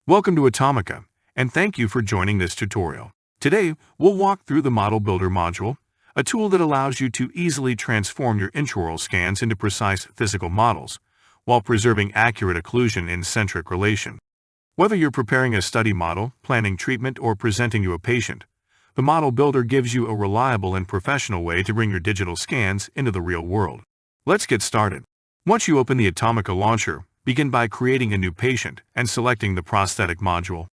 Welcome to Atomica, and thank you for joining this tutorial. Today, we'll walk through the Model Builder module, a tool that allows you to easily transform your intraoral scans into precise physical models, while preserving accurate occlusion in centric relation. Whether you're preparing a study model, planning treatment, or presenting to a patient, the Model Builder gives you a reliable and professional way to bring your digital scans into the real world. Let's get started. Once you open the Atomica launcher, begin by creating a new patient and selecting the prosthetic module.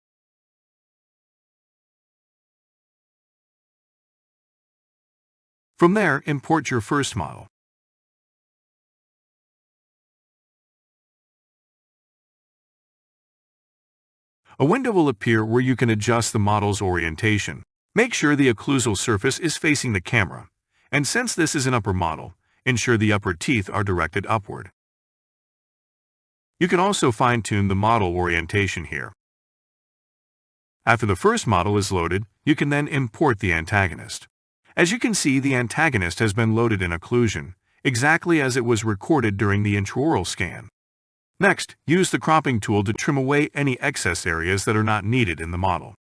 From there, import your first model. A window will appear where you can adjust the model's orientation. Make sure the occlusal surface is facing the camera, and since this is an upper model, ensure the upper teeth are directed upward. You can also fine-tune the model orientation here. After the first model is loaded, you can then import the antagonist. As you can see, the antagonist has been loaded in occlusion, exactly as it was recorded during the intraoral scan. Next, use the cropping tool to trim away any excess areas that are not needed in the model.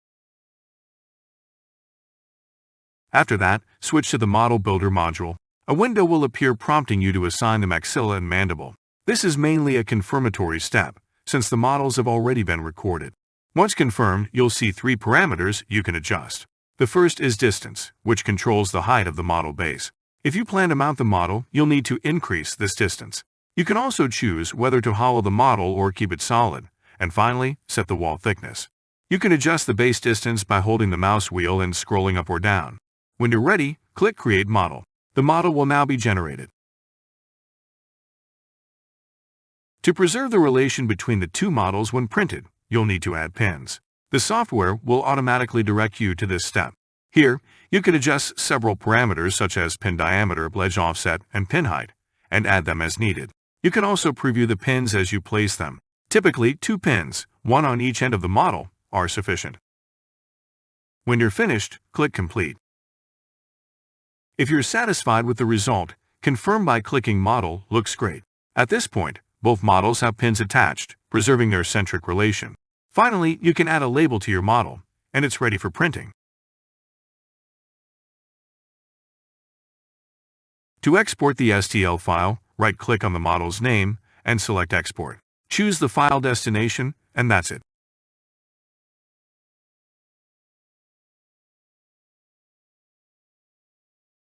After that, switch to the Model Builder module. A window will appear prompting you to assign the maxilla and mandible. This is mainly a confirmatory step, since the models have already been recorded. Once confirmed, you'll see three parameters you can adjust. The first is distance, which controls the height of the model base. If you plan to mount the model, you'll need to increase this distance. You can also choose whether to hollow the model or keep it solid. And finally, set the wall thickness. You can adjust the base distance by holding the mouse wheel and scrolling up or down. When you're ready, click Create Model. The model will now be generated. To preserve the relation between the two models when printed, you'll need to add pins. The software will automatically direct you to this step. Here, you can adjust several parameters such as pin diameter, edge offset, and pin height, and add them as needed. You can also preview the pins as you place them. Typically, 2 pins, one on each end of the model, are sufficient. When you're finished, click Complete. If you're satisfied with the result, confirm by clicking Model Looks Great. At this point, both models have pins attached, preserving their centric relation. Finally, you can add a label to your model, and it's ready for printing. To export the STL file, right-click on the model's name and select Export. Choose the file destination, and that's it.